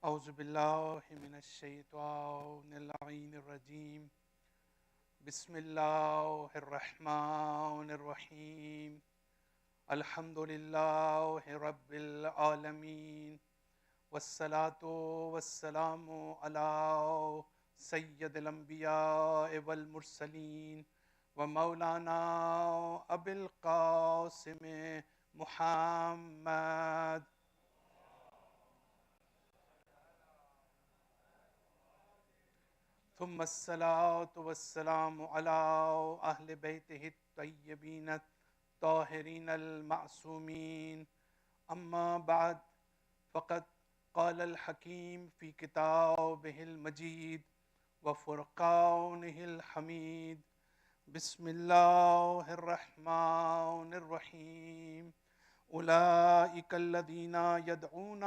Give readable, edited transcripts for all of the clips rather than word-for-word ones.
أعوذ بالله من الشيطان اللعين الرجيم بسم الله الرحمن الرحيم الحمد لله رب العالمين والصلاة والسلام على سيد الأنبياء والمرسلين ومولانا أبي القاسم محمد ثم الصلاة والسلام على أهل بيته الطيبين الطاهرين المعصومين أما بعد فقد قال الحكيم في كتابه المجيد وفرقانه الحميد بسم الله الرحمن الرحيم أولئك الذين يدعون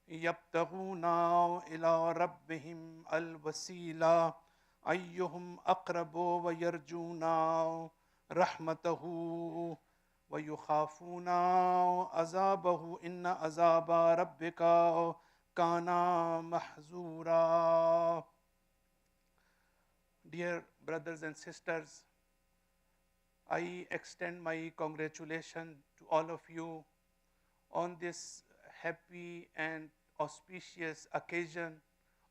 يبتغون إلى ربهم الوسيلة أيهم أقرب ويرجون رحمته ويخافون عذابه إن عذاب ربك كان محذورا. Dear brothers and sisters, I extend my congratulations to all of you on this happy and auspicious occasion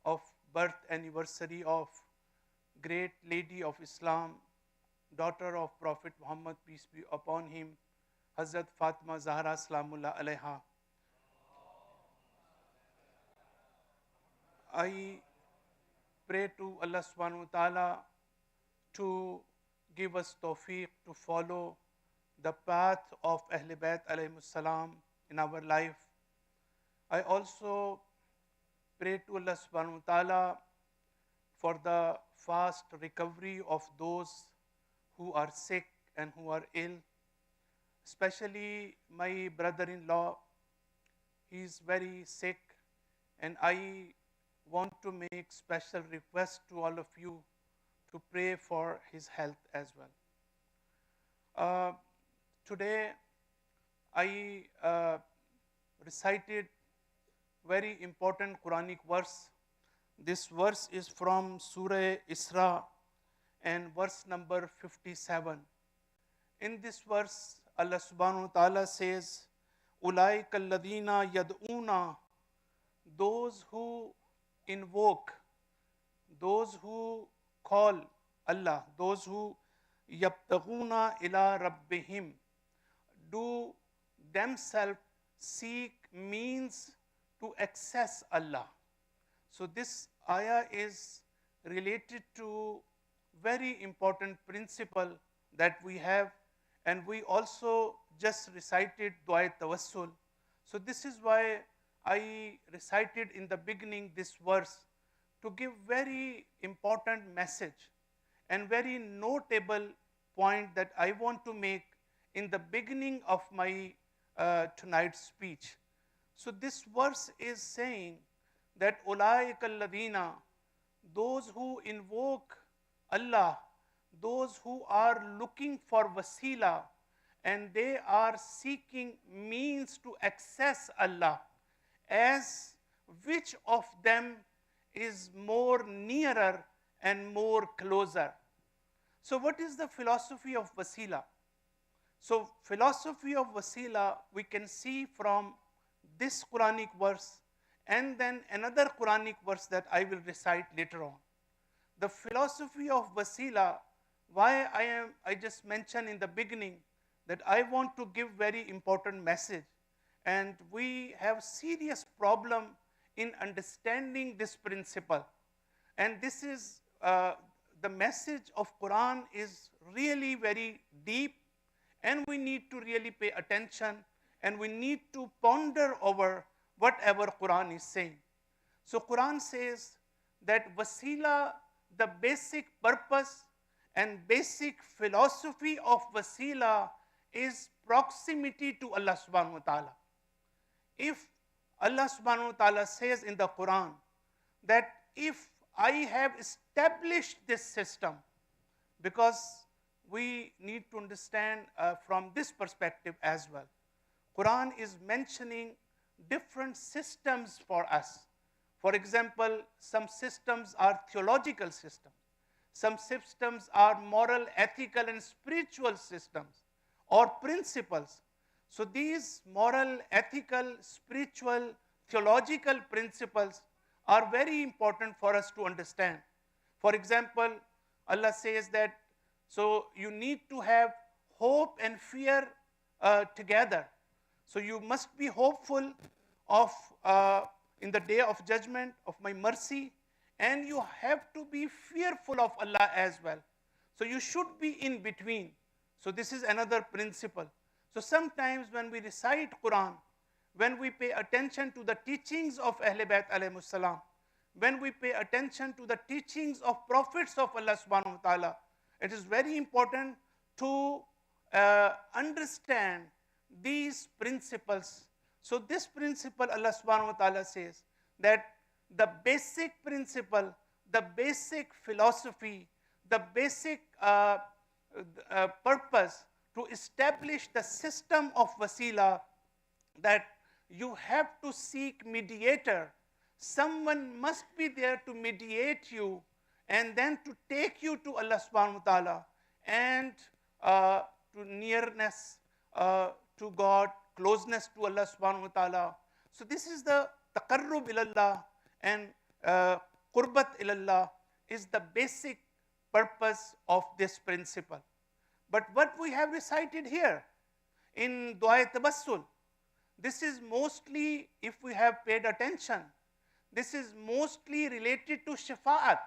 of birth anniversary of great lady of Islam, daughter of Prophet Muhammad, peace be upon him, Hazrat Fatima Zahra Salamullah Alaiha. I pray to Allah subhanahu wa ta'ala to give us tawfiq to follow the path of Ahl Bayt alayhimus salam in our life. I also pray to Allah subhanahu wa ta'ala for the fast recovery of those who are sick and who are ill, especially my brother-in-law. He is very sick, and I want to make special request to all of you to pray for his health as well. Today I recited very important Quranic verse. This verse is from Surah Isra and verse number 57. In this verse, Allah subhanahu wa ta'ala says, Ulaika alladhina yad'una, those who invoke, those who call Allah, those who yabtaghuna ila rabbihim, do themselves seek means to access Allah. So this ayah is related to very important principle that we have, and we also just recited Dua Tawassul. So this is why I recited in the beginning this verse to give very important message and very notable point that I want to make in the beginning of my tonight's speech. So this verse is saying that Ulaika alladhina, those who invoke Allah, those who are looking for wasila, and they are seeking means to access Allah, as which of them is more nearer and more closer. So what is the philosophy of wasila? So philosophy of wasila we can see from this Quranic verse and then another Quranic verse that I will recite later on. The philosophy of wasila, why I just mentioned in the beginning that I want to give very important message, and we have serious problem in understanding this principle. And this is the message of Quran is really very deep, and we need to really pay attention, and we need to ponder over whatever Quran is saying. So Quran says that wasila, the basic purpose and basic philosophy of wasila is proximity to Allah subhanahu wa ta'ala. If Allah subhanahu wa ta'ala says in the Quran that if I have established this system, because we need to understand from this perspective as well. Quran is mentioning different systems for us. For example, some systems are theological systems. Some systems are moral, ethical, and spiritual systems or principles. So these moral, ethical, spiritual, theological principles are very important for us to understand. For example, Allah says that, so you need to have hope and fear together. So you must be hopeful of in the day of judgment, of my mercy, and you have to be fearful of Allah as well. So you should be in between. So this is another principle. So sometimes when we recite Quran, when we pay attention to the teachings of Ahlul Bayt alayhimus salam, when we pay attention to the teachings of prophets of Allah subhanahu wa ta'ala, it is very important to understand these principles. So this principle, Allah subhanahu wa ta'ala says that the basic principle, the basic philosophy, the basic purpose to establish the system of wasila, that you have to seek mediator. Someone must be there to mediate you and then to take you to Allah subhanahu wa ta'ala and to nearness to God, closeness to Allah subhanahu wa ta'ala. So this is the taqarrub ilallah, and qurbat ilallah is the basic purpose of this principle. But what we have recited here in Dua Tabassul, this is mostly, if we have paid attention, this is mostly related to shafa'at.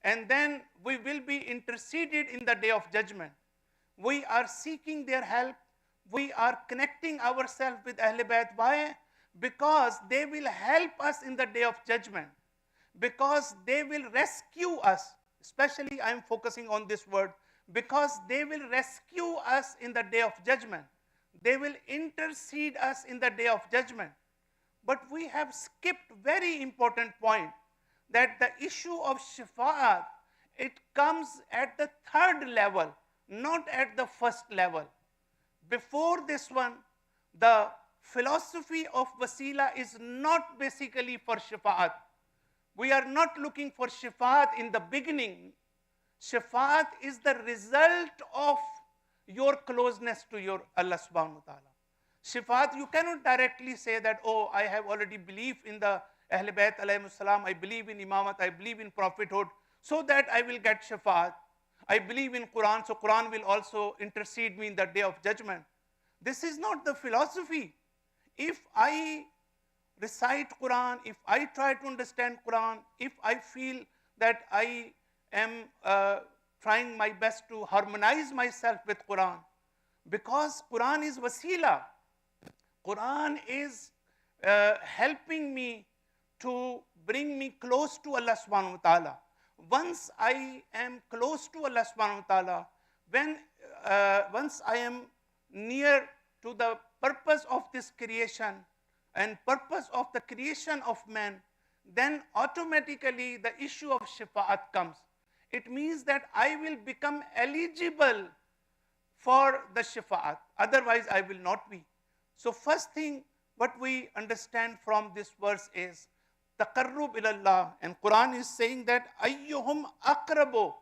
And then we will be interceded in the day of judgment. We are seeking their help. We are connecting ourselves with Ahlul Bayt. Why? Because they will help us in the day of judgment. Because they will rescue us. Especially I am focusing on this word. Because they will rescue us in the day of judgment. They will intercede us in the day of judgment. But we have skipped very important point, that the issue of shafa'at, it comes at the third level, not at the first level. Before this one, the philosophy of wasila is not basically for shafa'at. We are not looking for shafa'at in the beginning. Shafa'at is the result of your closeness to your Allah subhanahu wa ta'ala. Shafa'at, you cannot directly say that, oh, I have already believed in the Ahlul Bayt alayhimus salam, I believe in imamat, I believe in prophethood, so that I will get shafa'at. I believe in Quran, so Quran will also intercede me in the day of judgment. This is not the philosophy. If I recite Quran, if I try to understand Quran, if I feel that I am trying my best to harmonize myself with Quran, because Quran is wasila. Quran is helping me to bring me close to Allah subhanahu wa ta'ala. Once I am close to Allah subhanahu wa ta'ala, once I am near to the purpose of this creation and purpose of the creation of man, then automatically the issue of shafa'at comes. It means that I will become eligible for the shafa'at. Otherwise, I will not be. So first thing, what we understand from this verse is taqarrub ilallah, and Quran is saying that ayyuhum aqrabu.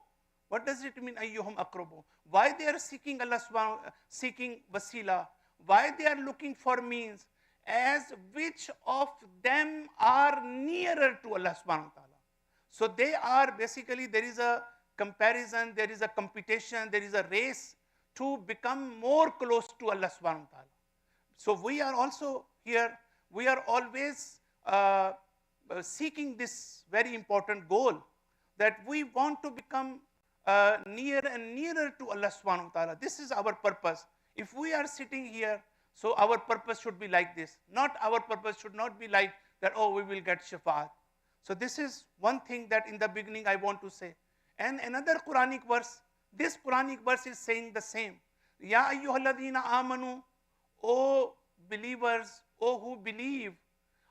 What does it mean, ayyuhum aqrabu? Why they are seeking Allah subhanahu, seeking wasila? Why they are looking for means? As which of them are nearer to Allah subhanahu wa ta'ala? So they are basically, there is a comparison, there is a competition, there is a race to become more close to Allah subhanahu wa ta'ala. So we are also here, we are always seeking this very important goal, that we want to become near and nearer to Allah subhanahu wa ta'ala. This is our purpose. If we are sitting here, so our purpose should be like this. Not our purpose should not be like that, oh, we will get shafa'at. So this is one thing that in the beginning I want to say. And another Quranic verse, this Quranic verse is saying the same. Ya ayyuhalladhina amanu, O believers, O who believe,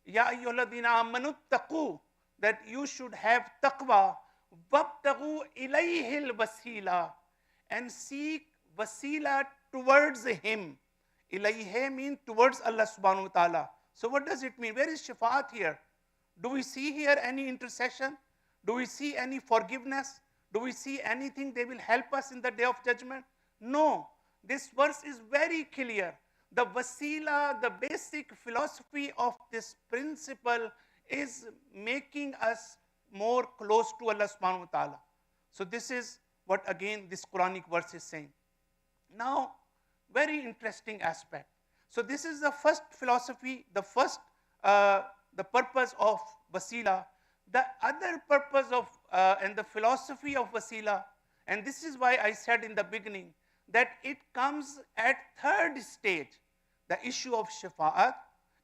Ya ayyuhalladhina amanu taqu, that you should have taqwa, wabtaghu ilayhil wasila, and seek wasila towards him. Ilayhi means towards Allah subhanahu wa ta'ala. So what does it mean? Where is shafa'at here? Do we see here any intercession? Do we see any forgiveness? Do we see anything they will help us in the day of judgment? No. This verse is very clear. The wasila, the basic philosophy of this principle is making us more close to Allah subhanahu wa ta'ala. So this is what again this Quranic verse is saying. Now, very interesting aspect. So this is the first philosophy, the purpose of wasila. The other purpose of and the philosophy of wasila, and this is why I said in the beginning that it comes at third stage, the issue of shafa'at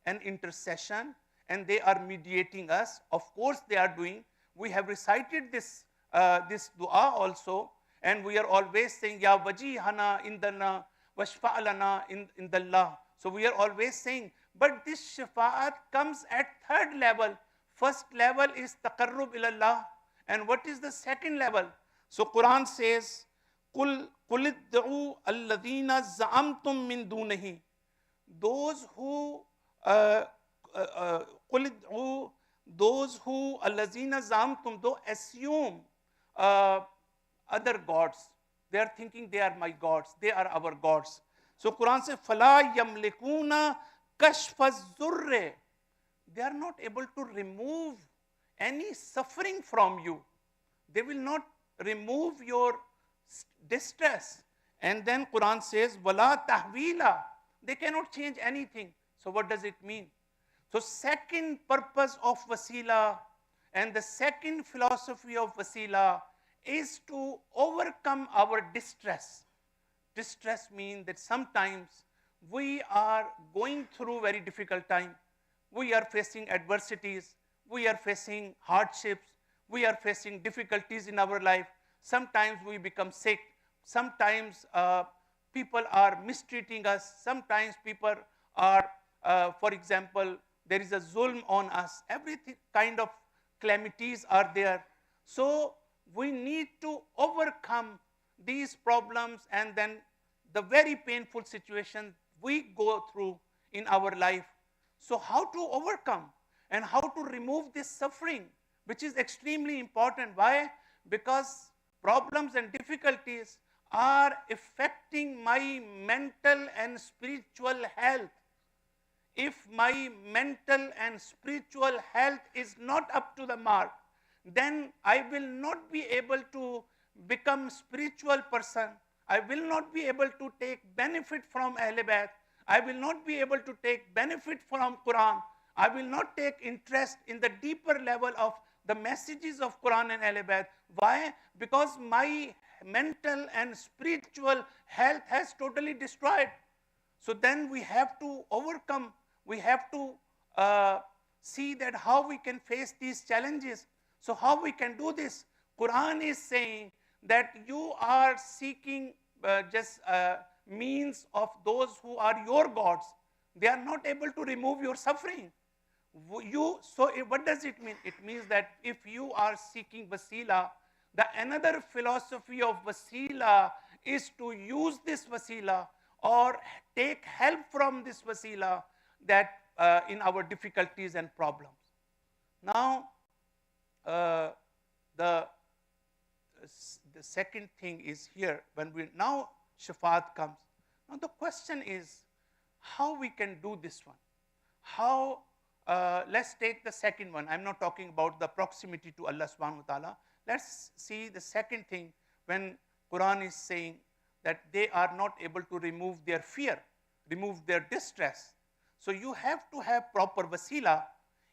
and intercession, and they are mediating us. Of course they are doing. We have recited this dua also, and we are always saying, Ya wajihana indana washfa'alana indallah. So we are always saying, but this shafa'at comes at third level. First level is taqarrub ilallah. And what is the second level? So Quran says, Qul id'u alladhina za'amtum min dunihi. Those who alladhina za'amtum, though assume other gods. They are thinking they are my gods, they are our gods. So Quran says, فَلَا يَمْلِكُونَ كَشْفَ الزُّرِّ. They are not able to remove any suffering from you. They will not remove your distress. And then Quran says, وَلَا تَحْوِيلًا. They cannot change anything. So what does it mean? So second purpose of wasila and the second philosophy of wasila is to overcome our distress. Distress means that sometimes we are going through very difficult time. We are facing adversities. We are facing hardships. We are facing difficulties in our life. Sometimes we become sick. Sometimes people are mistreating us. Sometimes people are, for example, there is a zulm on us. Every kind of calamities are there. So we need to overcome these problems and then the very painful situation we go through in our life. So how to overcome and how to remove this suffering, which is extremely important. Why? Because problems and difficulties are affecting my mental and spiritual health. If my mental and spiritual health is not up to the mark, then I will not be able to become spiritual person. I will not be able to take benefit from Ahl Bayt. I will not be able to take benefit from Quran. I will not take interest in the deeper level of the messages of Quran and Ahl Bayt. Why? Because my mental and spiritual health has totally destroyed. So then we have to overcome. We have to see that how we can face these challenges. So how we can do this? Quran is saying that you are seeking just means of those who are your gods. They are not able to remove your suffering. So what does it mean? It means that if you are seeking wasila, the another philosophy of wasila is to use this wasila or take help from this wasila that in our difficulties and problems. Now, the second thing is here, when now shafaat comes. Now the question is, how we can do this one? How, let's take the second one. I'm not talking about the proximity to Allah subhanahu wa ta'ala. Let's see the second thing when Quran is saying that they are not able to remove their fear, remove their distress. So you have to have proper wasila.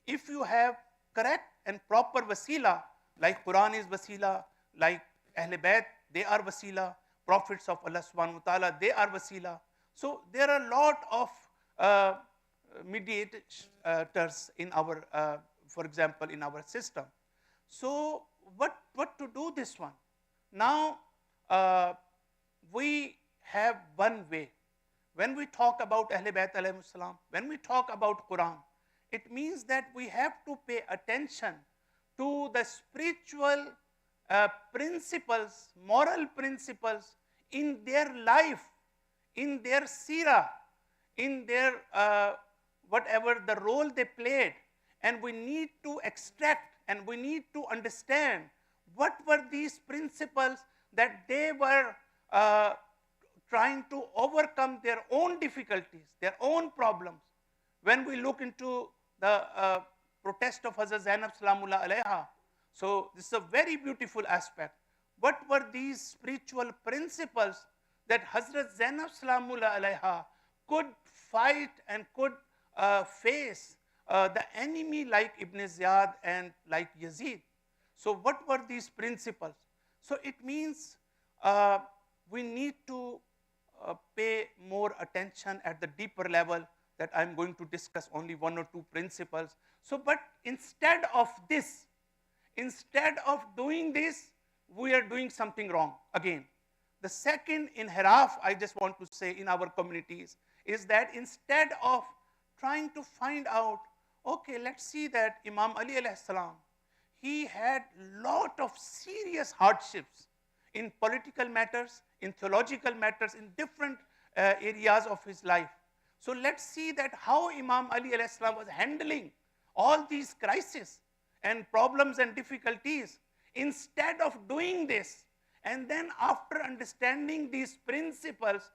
If you have correct and proper wasila, like Quran is wasila, like Ahl Bayt, they are wasila, prophets of Allah subhanahu wa ta'ala, they are wasila. So there are a lot of mediators in our, for example, in our system. So what to do this one? Now, we have one way. When we talk about Ahl Bayt alayhimus salam, when we talk about Quran, it means that we have to pay attention to the spiritual principles, moral principles in their life, in their seerah, in their whatever the role they played. and we need to extract and we need to understand what were these principles that they were trying to overcome their own difficulties, their own problems. When we look into the protest of Hazrat Zainab Salamullah Alaiha, so this is a very beautiful aspect. What were these spiritual principles that Hazrat Zainab Salamullah Alaiha could fight and could face the enemy like Ibn Ziyad and like Yazid? So what were these principles? So it means we need to pay more attention at the deeper level, that I'm going to discuss only one or two principles. So, but instead of this, instead of doing this, we are doing something wrong again. The second inhiraf I just want to say in our communities is that instead of trying to find out, okay, let's see that Imam Ali alayhi salam, he had lot of serious hardships in political matters, in theological matters, in different areas of his life. So let's see that how Imam Ali alayhi salam was handling all these crises and problems and difficulties. Instead of doing this, and then after understanding these principles,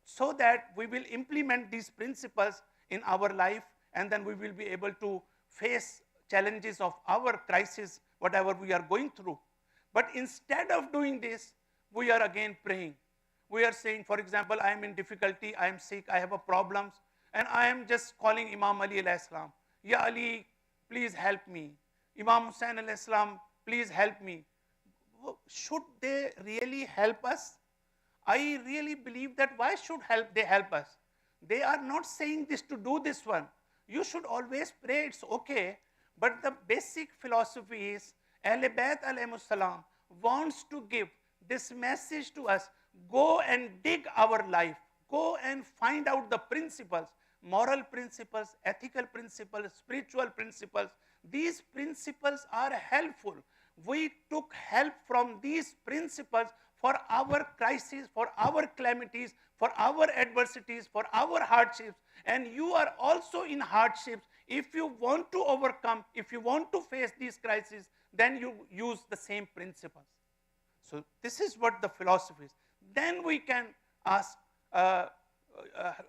so that we will implement these principles in our life, and then we will be able to face challenges of our crisis, whatever we are going through. But instead of doing this, we are again praying. We are saying, for example, I am in difficulty, I am sick, I have a problems, and I am just calling Imam Ali alayhi salam, Ya Ali, please help me. Imam Hussain alayhi salam, please help me. Should they really help us? I really believe that why should they help us? They are not saying this to do this one. You should always pray, it's okay. But the basic philosophy is, Ahl Bayt alayhimus salam wants to give this message to us. Go and dig our life. Go and find out the principles, moral principles, ethical principles, spiritual principles. These principles are helpful. We took help from these principles for our crises, for our calamities, for our adversities, for our hardships. And you are also in hardships. If you want to overcome, if you want to face these crises, then you use the same principles. So this is what the philosophy is. Then we can ask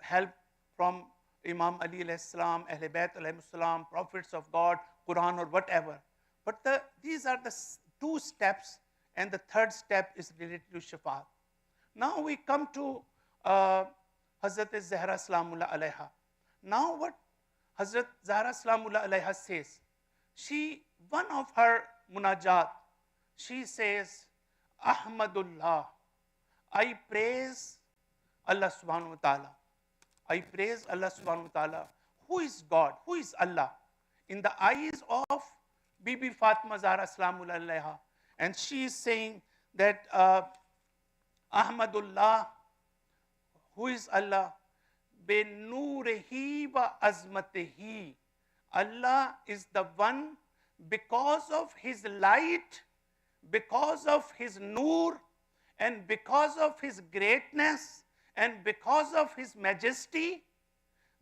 help from Imam Ali alayhi salam, Ahl Bayt alayhi salam, prophets of God, Quran or whatever. But these are the two steps, and the third step is related to shafaat. Now we come to Hazrat Az-Zahraa Salamullah Alaiha. Now what Hazrat Zahra Salamullah Alaiha says, one of her munajat, she says, Ahmadullah, I praise Allah subhanahu wa ta'ala. I praise Allah subhanahu wa ta'ala. Who is God? Who is Allah? In the eyes of Bibi Fatima Zahra Salamullah Alaiha. And she is saying that Ahmadullah, who is Allah? Be nurehi wa azmatehi. Allah is the one, because of his light, because of his nur, and because of his greatness, and because of his majesty,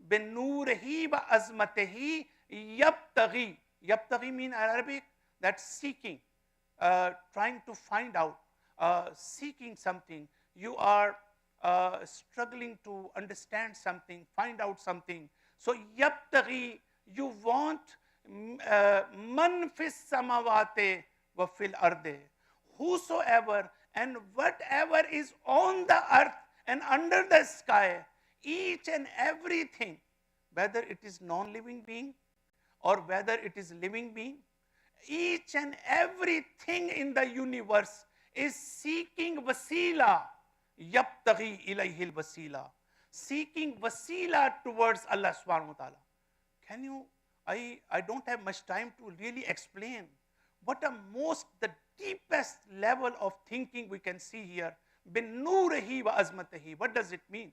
be nurehi wa azmatehi yabtaghi. Yabtaghi means in Arabic that seeking, trying to find out, seeking something. You are struggling to understand something, find out something. So yabtaghi, you want man fis samawate wa fil arde, whosoever and whatever is on the earth and under the sky, each and everything, whether it is non-living being or whether it is living being, each and everything in the universe is seeking wasila, yabtaghi ilayhil wasila, seeking wasila towards Allah subhanahu wa ta'ala. Can you, I don't have much time to really explain what the deepest level of thinking we can see here. Bin nurehi wa azmatahi. What does it mean?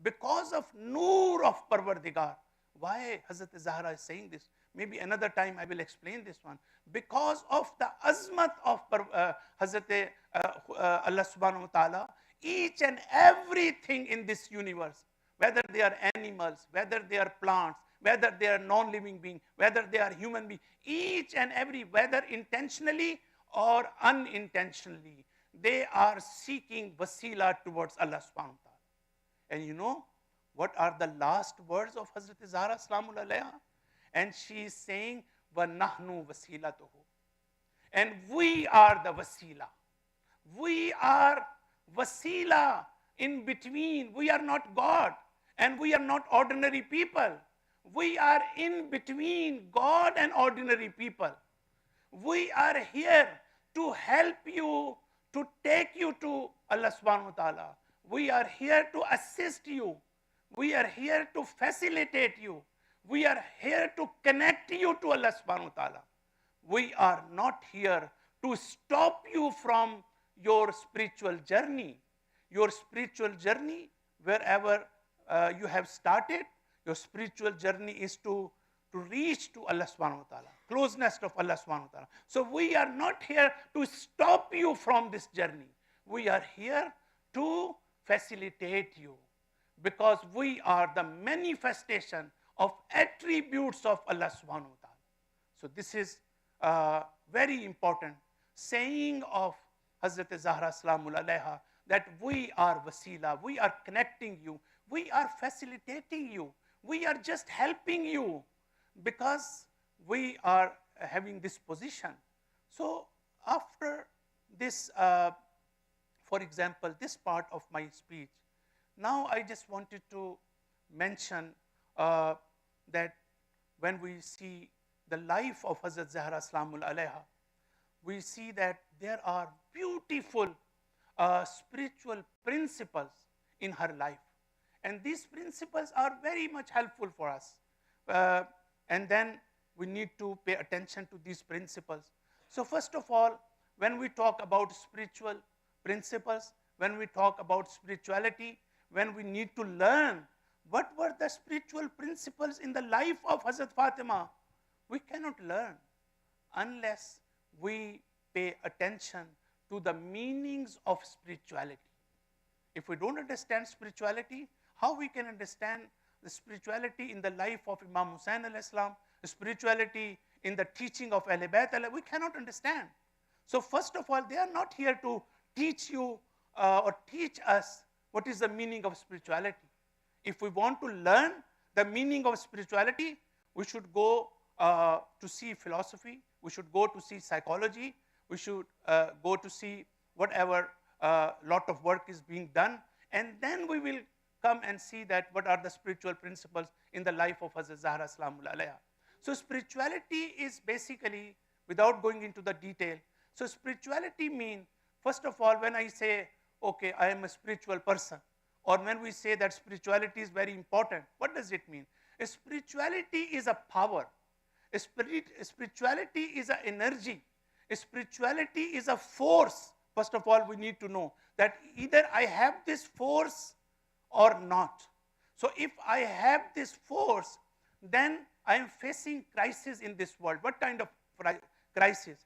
Because of nur of Parvardigar. Why Hazrat Zahra is saying this? Maybe another time I will explain this one. Because of the azmat of Hazrat Allah subhanahu wa ta'ala, each and everything in this universe, whether they are animals, whether they are plants, whether they are non-living being, whether they are human being, each and every, whether intentionally or unintentionally, they are seeking wasila towards Allah subhanahu wa ta'ala. And you know what are the last words of Hazrat Zahra Salamul Alayha? And she is saying, وَنَحْنُ وَسِيلَتُهُ. And we are the wasila. We are wasila in between. We are not God, and we are not ordinary people. We are in between God and ordinary people. We are here to help you, to take you to Allah subhanahu wa ta'ala. We are here to assist you. We are here to facilitate you. We are here to connect you to Allah subhanahu wa ta'ala. We are not here to stop you from your spiritual journey. Your spiritual journey, wherever you have started, your spiritual journey is to reach to Allah subhanahu wa ta'ala, closeness of Allah subhanahu wa ta'ala. So we are not here to stop you from this journey. We are here to facilitate you, because we are the manifestation of attributes of Allah subhanahu wa ta'ala. So this is a very important saying of Hazrat Zahra Salamul Alayha, that we are wasila, we are connecting you, we are facilitating you, we are just helping you, because we are having this position. So after this, for example, this part of my speech, now I just wanted to mention that when we see the life of Hazrat Zahra Salamul Alayha, we see that there are beautiful spiritual principles in her life. And these principles are very much helpful for us. And then we need to pay attention to these principles. So first of all, when we talk about spiritual principles, when we talk about spirituality, when we need to learn what were the spiritual principles in the life of Hazrat Fatima, we cannot learn unless we pay attention to the meanings of spirituality. If we don't understand spirituality, how we can understand the spirituality in the life of Imam Hussain alayhi salam, the spirituality in the teaching of Ahl Bayt alayhi, we cannot understand. So first of all, they are not here to teach you or teach us what is the meaning of spirituality. If we want to learn the meaning of spirituality, we should go to see philosophy, we should go to see psychology, we should go to see whatever lot of work is being done, and then we will come and see that what are the spiritual principles in the life of Hazrat Zahra Salamul Alayha. So spirituality is basically, without going into the detail, so spirituality means, first of all, when I say, okay, I am a spiritual person, or when we say that spirituality is very important, what does it mean? A spirituality is a power. A spirituality is an energy. A spirituality is a force. First of all, we need to know that either I have this force or not. So if I have this force, then I am facing crisis in this world. What kind of crisis?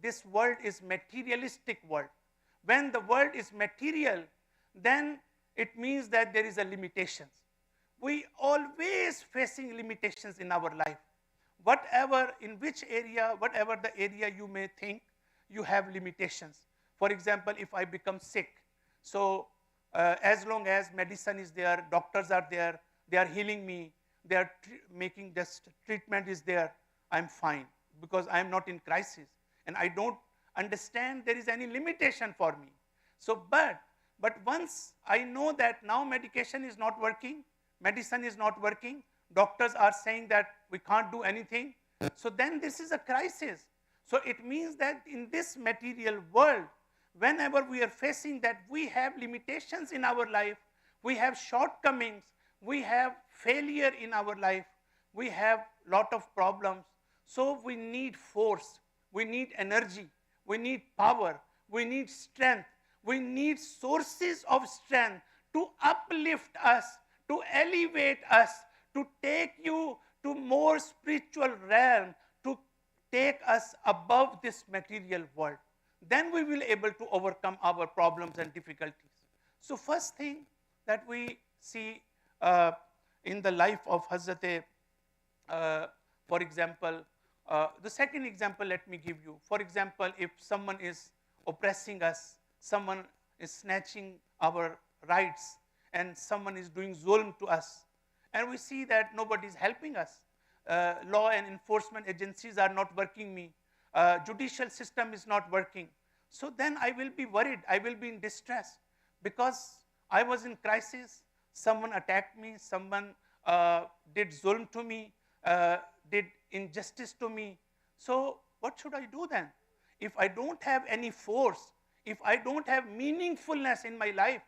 This world is materialistic world. When the world is material, then it means that there is a limitations. We always facing limitations in our life. Whatever, in which area, whatever the area you may think, you have limitations. For example, if I become sick, so as long as medicine is there, doctors are there, they are healing me, they are making this treatment is there, I'm fine, because I'm not in crisis, and I don't understand there is any limitation for me. So, but once I know that now medication is not working, medicine is not working, doctors are saying that we can't do anything, so then this is a crisis. So it means that in this material world, whenever we are facing that we have limitations in our life, we have shortcomings, we have failure in our life, we have lot of problems, so we need force, we need energy, we need power, we need strength, we need sources of strength to uplift us, to elevate us, to take you to more spiritual realm, to take us above this material world. Then we will be able to overcome our problems and difficulties. So first thing that we see in the life of Hazrat Uh, for example, the second example, let me give you. For example, if someone is oppressing us, someone is snatching our rights, and someone is doing zulm to us, and we see that nobody is helping us. Law and enforcement agencies are not working me. Judicial system is not working. So then I will be worried. I will be in distress because I was in crisis. Someone attacked me. Someone did zulm to me, did injustice to me. So what should I do then? If I don't have any force, if I don't have meaningfulness in my life,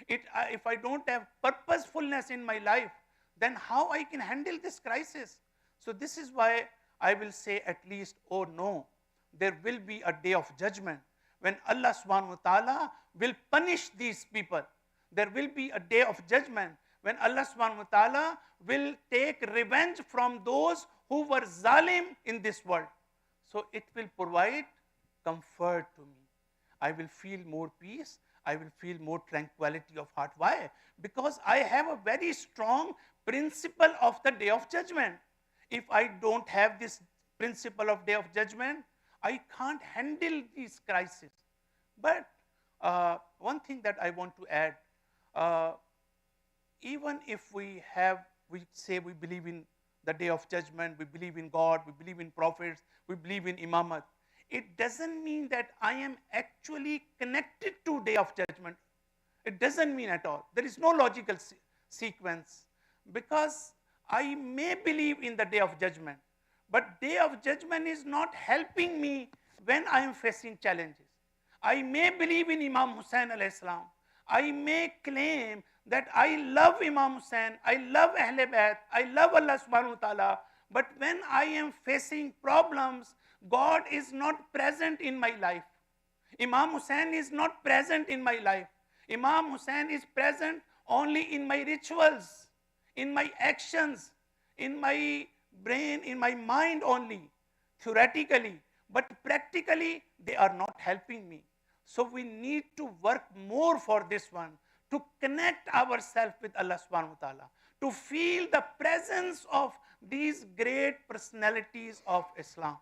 if I don't have purposefulness in my life, then how I can handle this crisis? So this is why I will say at least, oh no, there will be a day of judgment when Allah subhanahu wa ta'ala will punish these people. There will be a day of judgment when Allah subhanahu wa ta'ala will take revenge from those who were zalim in this world. So it will provide comfort to me. I will feel more peace. I will feel more tranquility of heart. Why? Because I have a very strong principle of the day of judgment. If I don't have this principle of day of judgment, I can't handle these crises. But one thing that I want to add, even if we say we believe in the day of judgment, we believe in God, we believe in prophets, we believe in imamat, it doesn't mean that I am actually connected to day of judgment. It doesn't mean at all. There is no logical sequence, because I may believe in the day of judgment, but day of judgment is not helping me when I am facing challenges. I may believe in Imam Hussain alayhi salam. I may claim that I love Imam Hussain, I love Ahle Bayt, I love Allah subhanahu wa ta'ala, but when I am facing problems, God is not present in my life. Imam Hussain is not present in my life. Imam Hussain is present only in my rituals, in my actions, in my brain, in my mind only, theoretically, but practically they are not helping me. So we need to work more for this one, to connect ourselves with Allah subhanahu wa ta'ala, to feel the presence of these great personalities of Islam.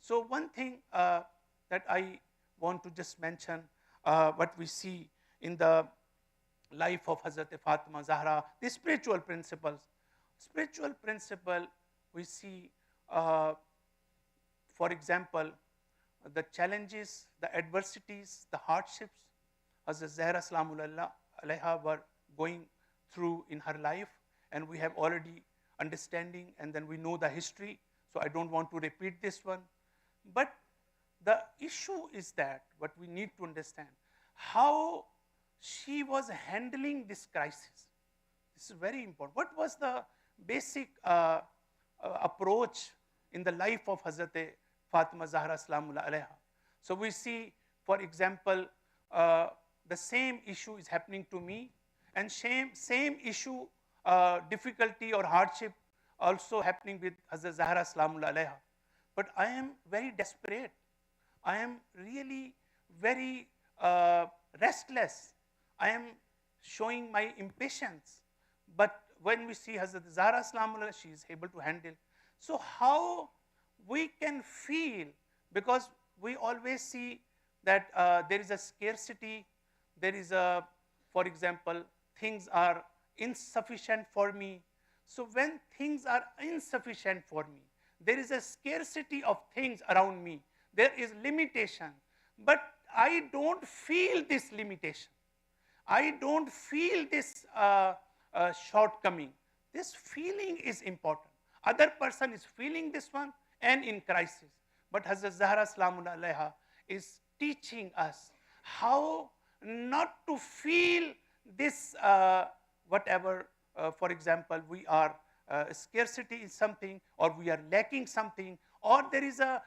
So one thing that I want to just mention, what we see in the life of Hazrat Fatima Az-Zahraa, the spiritual principles. Spiritual principle, we see, for example, the challenges, the adversities, the hardships Hazrat Zahra Salamullah alayha were going through in her life, and we have already understanding, and then we know the history, so I don't want to repeat this one. But the issue is that what we need to understand, how she was handling this crisis. This is very important. What was the basic approach in the life of Hazrat Fatima Zahra Salamullah alayha? So we see, for example, the same issue is happening to me, and same issue, difficulty or hardship also happening with Hazrat Zahra Salamullah alayha. But I am very desperate. I am really very restless. I am showing my impatience. But when we see Hazrat Zahra Salamullah, she is able to handle. So how we can feel, because we always see that there is a scarcity, there is a, for example, things are insufficient for me. So when things are insufficient for me, there is a scarcity of things around me, there is limitation, but I don't feel this limitation. I don't feel this shortcoming. This feeling is important. Other person is feeling this one and in crisis. But Hazrat Zahra Salamullah alayha is teaching us how not to feel this whatever, for example, we are scarcity is something, or we are lacking something, or there is a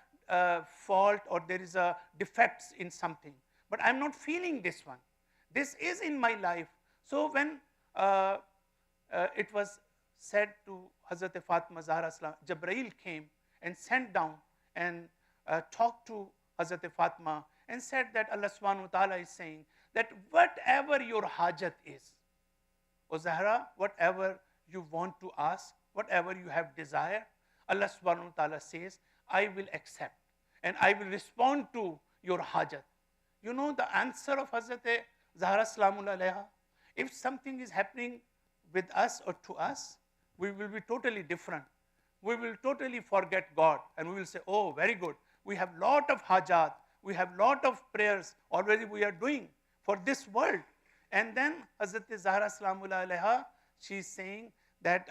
fault, or there is a defects in something. But I'm not feeling this one. This is in my life. So when it was said to Hazrat Fatima Zahra Salam, Jibreel came and sent down and talked to Hazrat Fatima and said that Allah subhanahu wa ta'ala is saying that whatever your hajat is, O Zahra, whatever you want to ask, whatever you have desire, Allah subhanahu wa ta'ala says, I will accept and I will respond to your hajat. You know the answer of Hazrat Zahra Salamul Alaiha? If something is happening with us or to us, we will be totally different. We will totally forget God and we will say, oh, very good. We have lot of hajat, we have lot of prayers already we are doing for this world. And then Hazrat Zahra Salamul Alaiha, she is saying that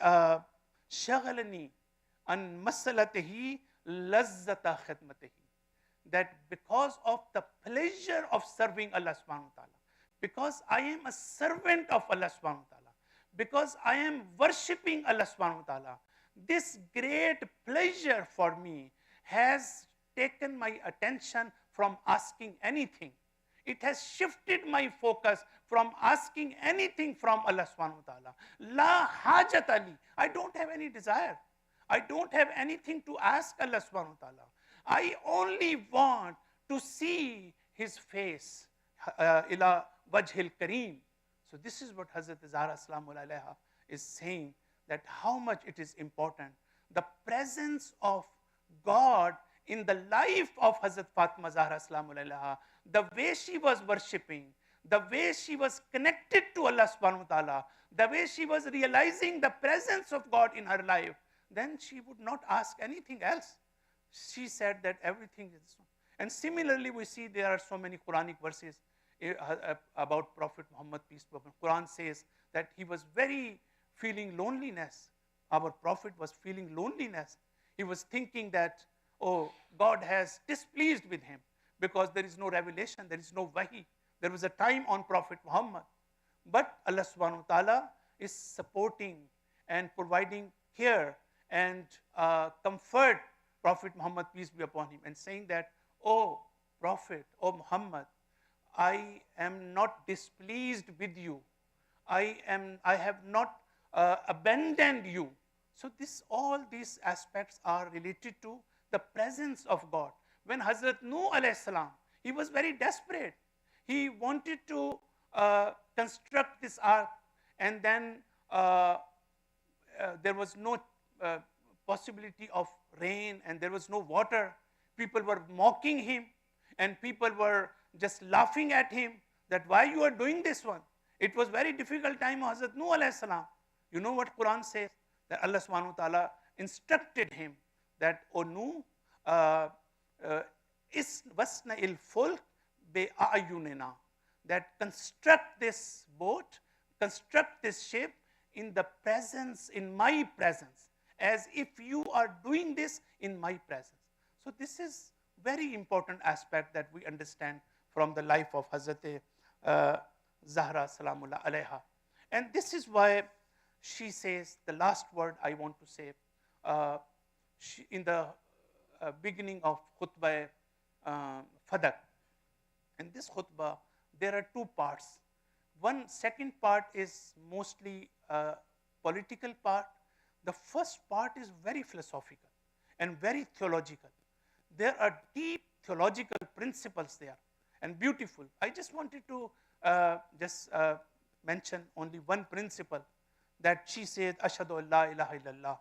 shagalani an masalatihi lazzata khidmatihi, that because of the pleasure of serving Allah subhanahu wa ta'ala, because I am a servant of Allah subhanahu wa ta'ala, because I am worshipping Allah subhanahu wa ta'ala, this great pleasure for me has taken my attention from asking anything. It has shifted my focus from asking anything from Allah subhanahu wa ta'ala. La hajat ali. I don't have any desire. I don't have anything to ask Allah subhanahu wa ta'ala. I only want to see His face. Ila wajhil kareem. So this is what Hazrat Zahra Salamul Alaiha is saying, that how much it is important. The presence of God in the life of Hazrat Fatima Zahra Salamul Alaiha, the way she was worshipping, the way she was connected to Allah subhanahu wa ta'ala, the way she was realizing the presence of God in her life, then she would not ask anything else. She said that everything is. And similarly, we see there are so many Quranic verses about Prophet Muhammad, peace be upon him. Quran says that he was very feeling loneliness. Our Prophet was feeling loneliness. He was thinking that, oh, God has displeased with him because there is no revelation, there is no wahi. There was a time on Prophet Muhammad. But Allah subhanahu wa ta'ala is supporting and providing care and comfort Prophet Muhammad, peace be upon him, and saying that, oh Prophet, oh Muhammad, I am not displeased with you. I have not abandoned you. So all these aspects are related to the presence of God. When Hazrat Nuh alayhi salam, he was very desperate. He wanted to construct this ark, and then there was no possibility of rain and there was no water. People were mocking him and people were just laughing at him that why you are doing this one. It was very difficult time of Hazrat Nuh alayhi salam. You know what Quran says? That Allah subhanahu wa ta'ala instructed him that, O Nuh, wasna il fulk be a'yunina, that construct this boat, construct this ship in the presence, in my presence, as if you are doing this in my presence. So this is very important aspect that we understand from the life of Hazrat Zahra Salamullah Alaiha. And this is why she says, the last word I want to say, in the beginning of khutbah Fadak. In this khutbah, there are two parts. One second part is mostly a political part. The first part is very philosophical and very theological. There are deep theological principles there and beautiful. I just wanted to mention only one principle, that she said, Ashhadu an la ilaha illallah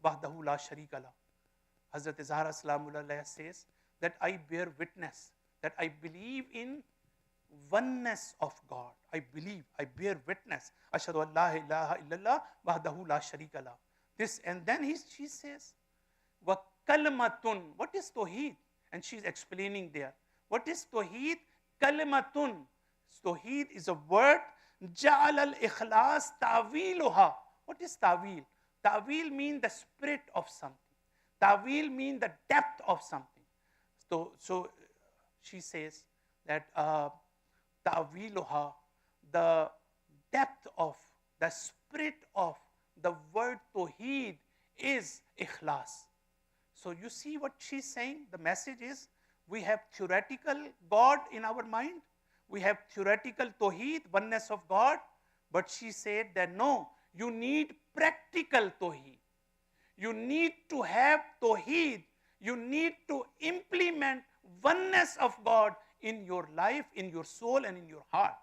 wahdahu la sharika lah. Hazrat Zahra Salamullah says that I bear witness, that I believe in oneness of God. I bear witness. Ashhadu an la ilaha illallah wahdahu la sharika lah. This, and then she says, wa kalmatun. What is Tawheed? And she's explaining there. What is Tawheed? Kalmatun. Tawheed is a word. Ja'al al-ikhlas ta'wiluha. What is ta'wil? Ta'wil means the spirit of something. Ta'wil means the depth of something. So she says that ta'wiluha, the depth of, the spirit of the word Tawheed is ikhlas. So you see what she's saying? The message is, we have theoretical God in our mind. We have theoretical Tawheed, oneness of God. But she said that no, you need practical Tawheed. You need to have Tawheed. You need to implement oneness of God in your life, in your soul, and in your heart.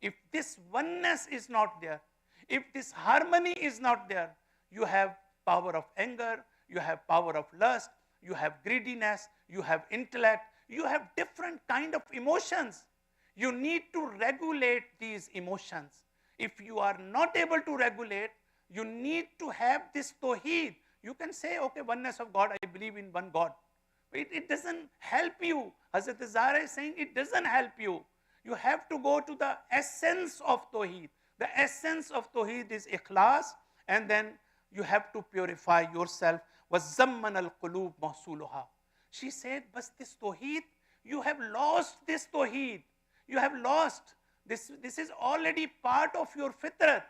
If this oneness is not there, if this harmony is not there, you have power of anger, you have power of lust, you have greediness, you have intellect, you have different kind of emotions. You need to regulate these emotions. If you are not able to regulate, you need to have this tawheed. You can say, okay, oneness of God, I believe in one God. But it doesn't help you. Hazrat Az-Zahraa is saying it doesn't help you. You have to go to the essence of tawheed. The essence of tawheed is ikhlas, and then you have to purify yourself. وَالزَّمَّنَ الْقُلُوبُ مَحْصُولُهَا. She said, but this tawheed, you have lost this tawheed. You have lost. This is already part of your fitrat,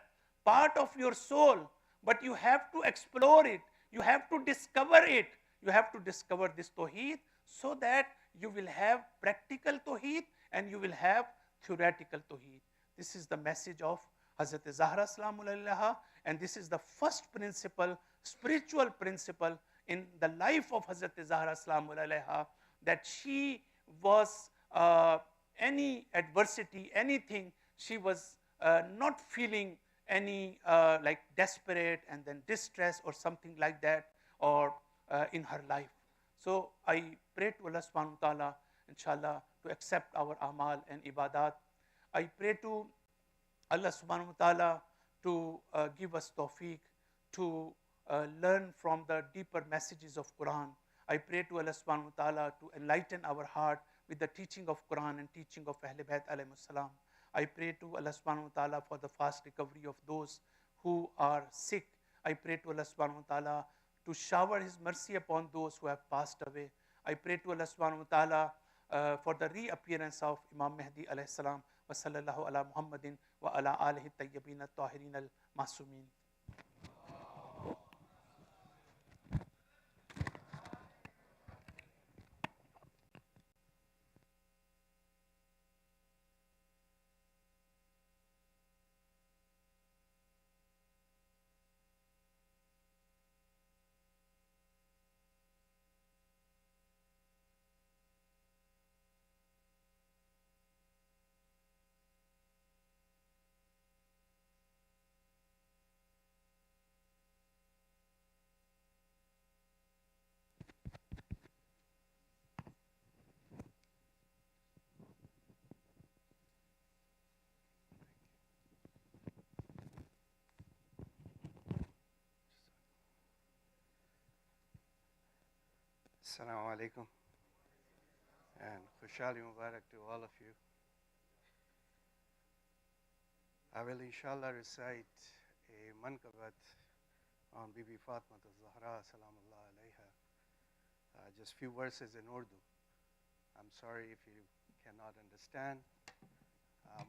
part of your soul. But you have to explore it. You have to discover it. You have to discover this tawheed so that you will have practical tawheed and you will have theoretical tawheed. This is the message of Hazrat Az-Zahraa Salamu Alayha, and this is the first principle, spiritual principle in the life of Hazrat Az-Zahraa Salamu Alayha, that she was any adversity, anything, she was not feeling any like desperate and then distress or something like that, or in her life. So I pray to Allah subhanahu wa ta'ala, inshallah, to accept our amal and ibadat. I pray to Allah subhanahu wa ta'ala to give us tawfiq to learn from the deeper messages of Quran. I pray to Allah subhanahu wa ta'ala to enlighten our heart with the teaching of Quran and teaching of Ahlul Bayt alayhimus salam. I pray to Allah subhanahu wa ta'ala for the fast recovery of those who are sick. I pray to Allah subhanahu wa ta'ala to shower His mercy upon those who have passed away. I pray to Allah subhanahu wa ta'ala for the reappearance of Imam Mahdi alayhi salam. Wa sallallahu ala Muhammadin wa ala alihi tayyibin at-tahirin al-masumin. Assalamu alaikum, and Khushali Mubarak to all of you. I will inshallah recite a mankabat on Bibi Fatima Az-Zahraa salamullah alayha, just few verses in Urdu. I'm sorry if you cannot understand,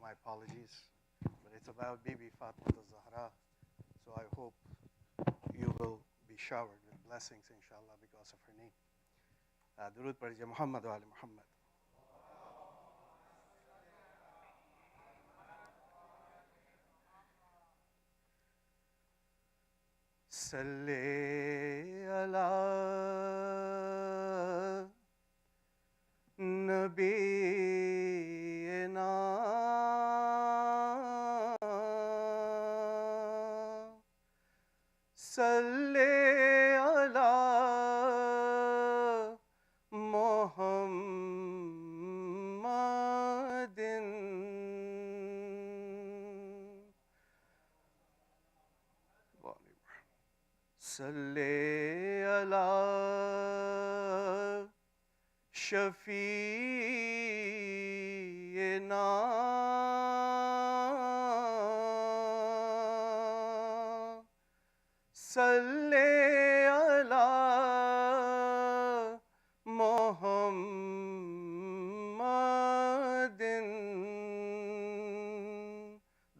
my apologies, but it's about Bibi Fatima Az-Zahraa, so I hope you will be showered with blessings inshallah because of her name. درود پڑھیے محمد و آل محمد. صلی علی نبینا صلی صلی علی شفیعنا صلی علی محمد.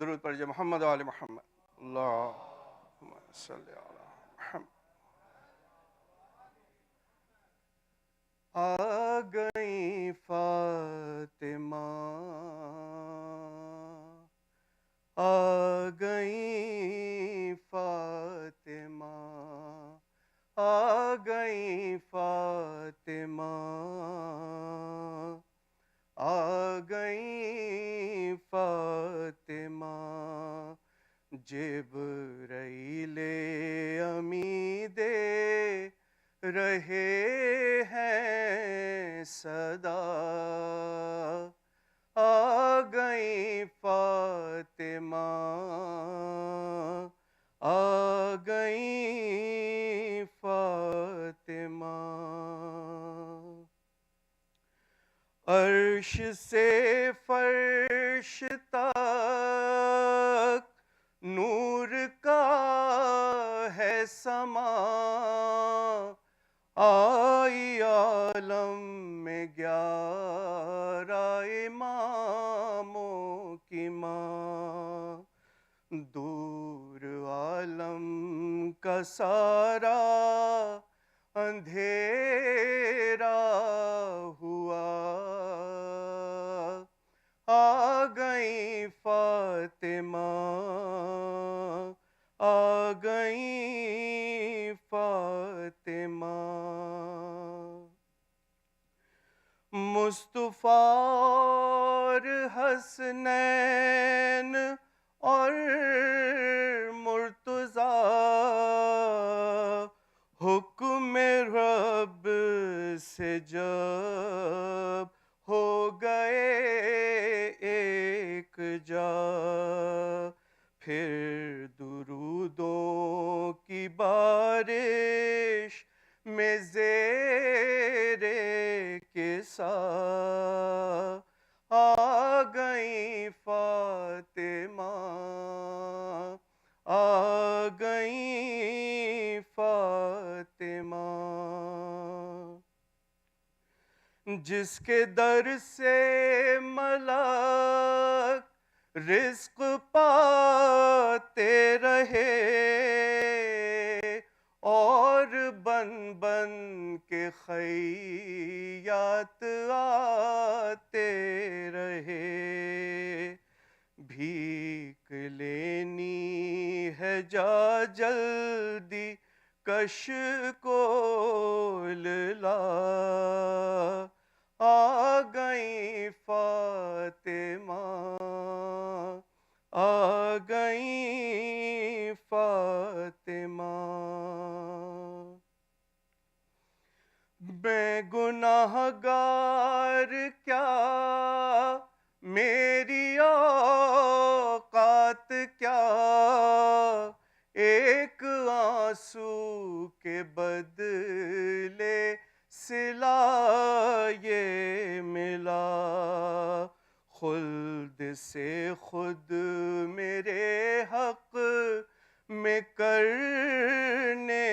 درود پڑھیے محمد و آل محمد. اللہم صلی علی آ گئی فاطمہ، آ گئی فاطمہ، آ گئی فاطمہ، آ گئی فاطمہ. جبرائیل امی رہے ہیں صدا، آ گئی فاطمہ، آ گئی فاطمہ۔ عرش سے فرش تک نور کا ہے سما، آئی عالم میں 11 اماموں کی ماں، دور عالم کا سارا اندھیرا ہوا، آ گئی فاطمہ، آ گئی فاطمہ۔ مصطفیٰ اور حسنین اور مرتضیٰ، حکم رب سے جب ہو گئے ایک جا، پھر درودوں کی بارش میں زیر کسا، آ گئی فاطمہ، آ گئی فاطمہ۔ جس کے در سے ملک رزق پاتے رہے، اور بن بن کے خیات آتے رہے، بھیک لینی ہے جا جلدی کش کول لا، آ گئی فاطمہ، آ گئی فاطمہ۔ میں گناہ گار کیا، میری اوقات کیا، ایک آنسو کے بدلے صلہ یہ ملا، خلد سے خود میرے حق میں کرنے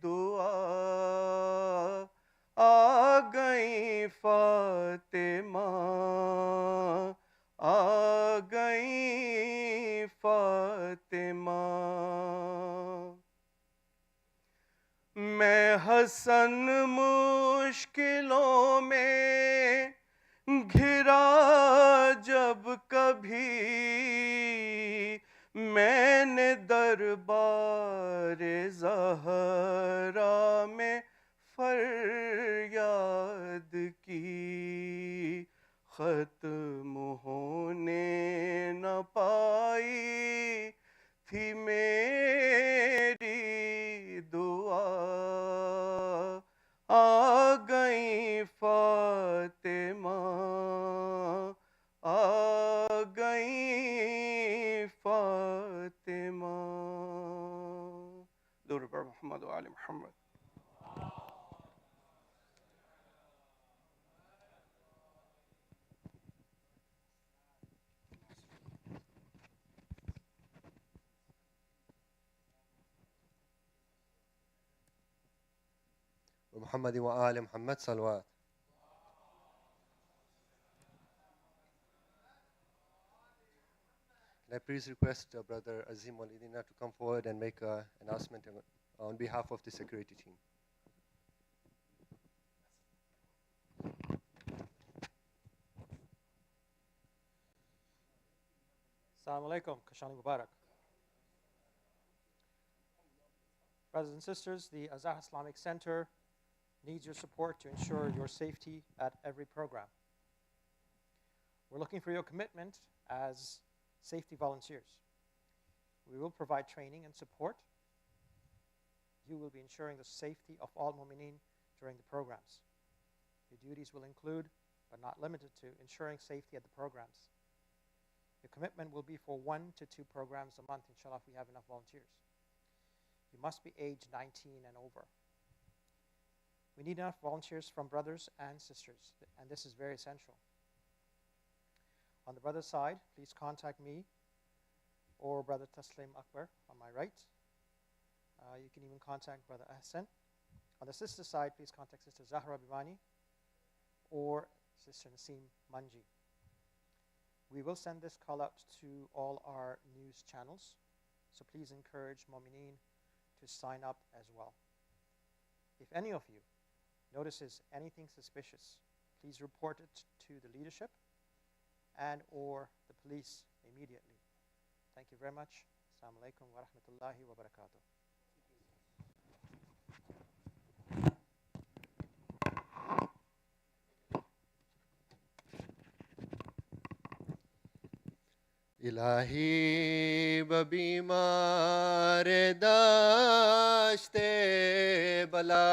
دعا، آ گئی فاطمہ، آ گئی فاطمہ۔ میں حسن مشکلوں میں گھرا جب کبھی، میں نے دربار زہرا میں فریاد کی، ختم ہونے نہ پائی تھی میری دعا، آ گئی فاطمہ، آ گئی فاطمہ۔ درود پر محمد و آل محمد۔ محمد وآل محمد صلوات۔ Can I please request Brother Azim Walidina to come forward and make an announcement on behalf of the security team. Assalamu alaikum, Kashani Mubarak. Brothers and sisters, the Az-Zahraa Islamic Center needs your support to ensure your safety at every program. We're looking for your commitment as safety volunteers. We will provide training and support. you will be ensuring the safety of all mu'mineen during the programs. Your duties will include, but not limited to, ensuring safety at the programs. Your commitment will be for 1 to 2 programs a month, inshallah, if we have enough volunteers. You must be age 19 and over. We need enough volunteers from brothers and sisters, and this is very essential. On the brother side, please contact me or Brother Taslim Akbar on my right. You can even contact Brother Ahsan. On the sister side, please contact Sister Zahra Bimani or Sister Naseem Manji. We will send this call out to all our news channels, so please encourage mu'mineen to sign up as well. If any of you notices anything suspicious, please report it to the leadership and or the police immediately. Thank you very much. Assalamu alaikum wa rahmatullahi wa barakatuh. الہی ببیمار داشتے بلا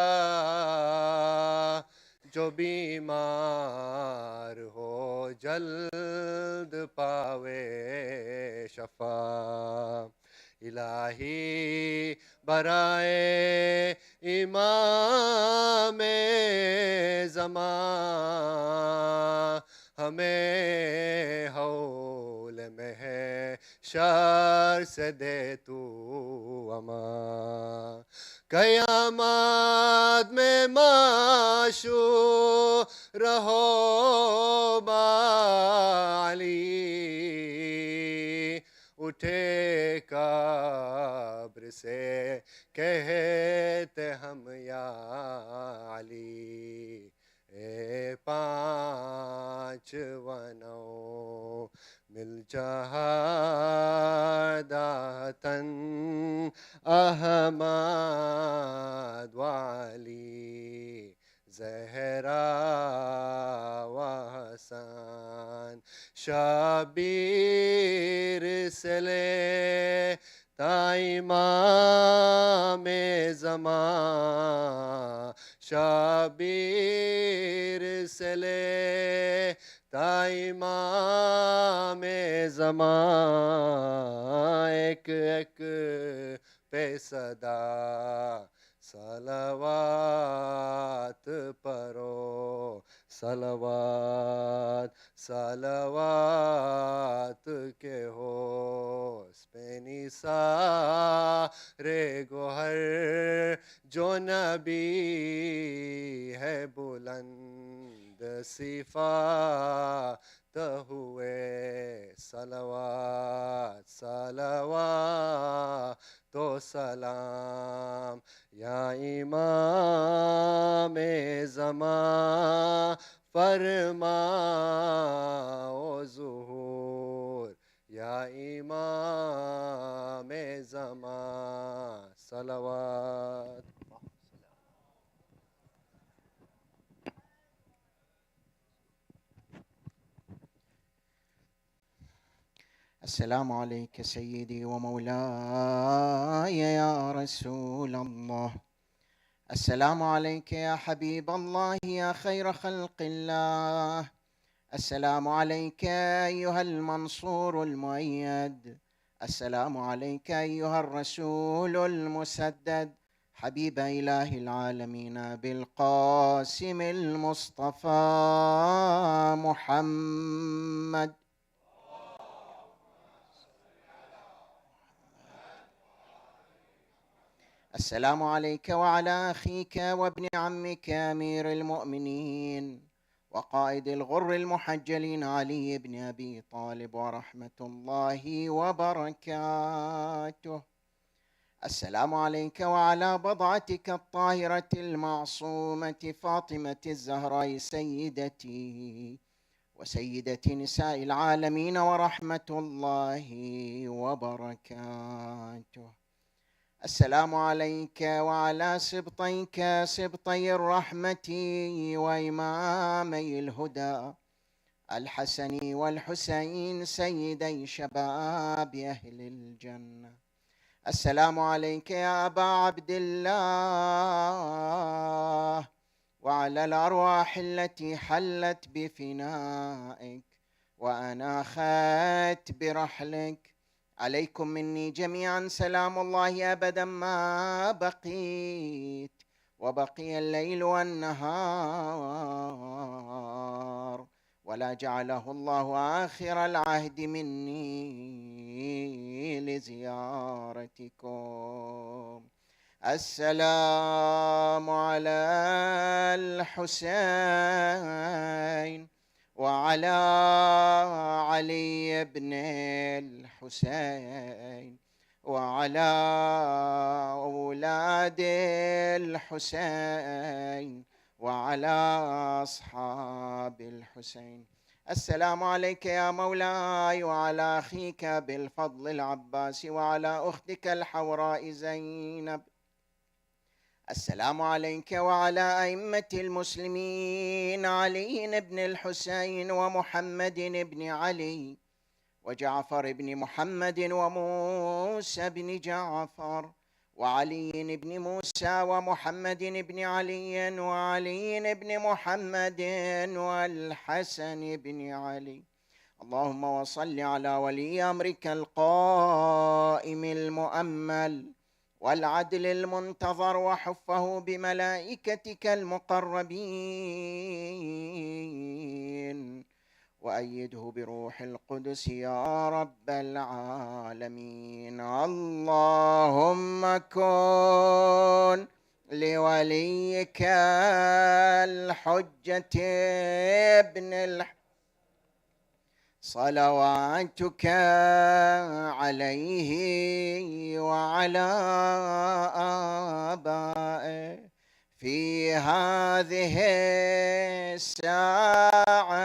جو بیمار ہو جلد پاوے شفا الہی برائے امام زمان ہمیں حول میں ہے شر سے دے تو امان قیامت میں معشور رہو بالی اٹھے قبر سے کہتے ہم یا علی اے 5 ونو مل جہاداتن احمد وعلی زہرا و حسن شبیر سے لے تا امام زمان شبیر سے لے تا امام زمان ایک ایک پہ صدا صلوات پڑھو صلوات صلوات کے ہو پہ نثارے گوہر جو نبی ہے بلند صفات ہوئے صلوات صلوات تو سلام یا امام زمان فرماؤ ظہور یا امام زمان صلوات السلام عليك سيدي ومولاي يا رسول الله السلام عليك يا حبيب الله يا خير خلق الله السلام عليك أيها المنصور المؤيد السلام عليك أيها الرسول المسدد حبيب إله العالمين بالقاسم المصطفى محمد السلام عليك وعلى أخيك وابن عمك أمير المؤمنين وقائد الغر المحجلين علي بن أبي طالب ورحمة الله وبركاته السلام عليك وعلى بضعتك الطاهرة المعصومة فاطمة الزهراء سيدتي وسيدة نساء العالمين ورحمة الله وبركاته السلام عليك وعلى سبطيك سبطي الرحمة وإمامي الهدى الحسن والحسين سيدي شباب أهل الجنة السلام عليك يا أبا عبد الله وعلى الأرواح التي حلت بفنائك وأناخت برحلك. عليكم مني جميعا سلام الله أبدا ما بقيت وبقي الليل والنهار، ولا جعله الله آخر العهد مني لزيارتكم. السلام على الحسين وعلى علي بن الحسين وعلى أولاد الحسين وعلى أصحاب الحسين. السلام عليك يا مولاي وعلى أخيك بالفضل العباس وعلى أختك الحوراء زينب. السلام عليك وعلى أئمة المسلمين علي بن الحسين ومحمد بن علي وجعفر بن محمد وموسى بن جعفر وعلي بن موسى ومحمد بن علي وعلي بن محمد والحسن بن علي. اللهم وصل على ولي أمرك القائم المؤمل والعدل المنتظر وحفه بملائكتك المقربين وأيده بروح القدس يا رب العالمين. اللهم كن لوليك الحجة ابن صلواتك عليه وعلى آبائه في هذه الساعة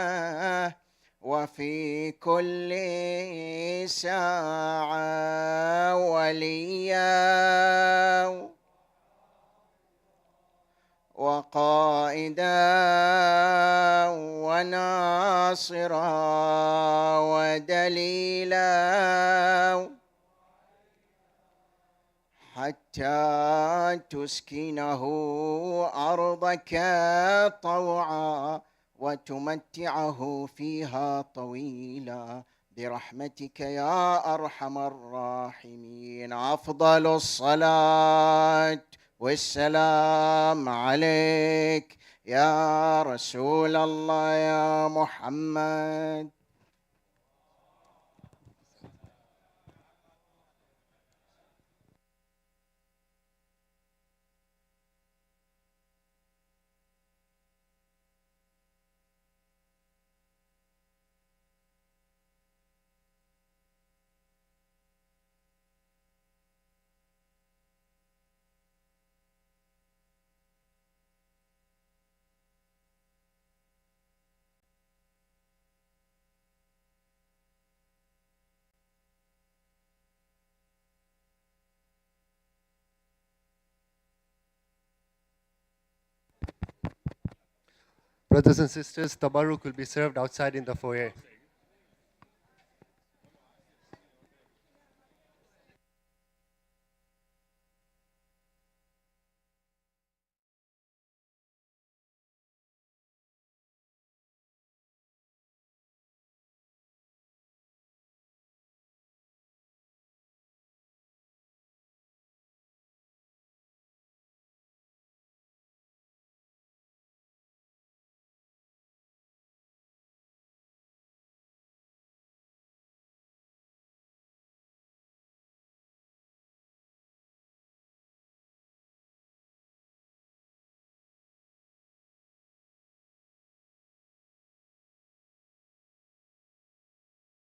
وفي كل ساعة وليا وقائدا وناصرا ودليلا حتى تسكنه أرضك طوعا وتمتعه فيها طويلا برحمتك يا أرحم الراحمين. أفضل الصلاة والسلام عليك يا رسول الله يا محمد. Brothers and sisters, tabarruk will be served outside in the foyer.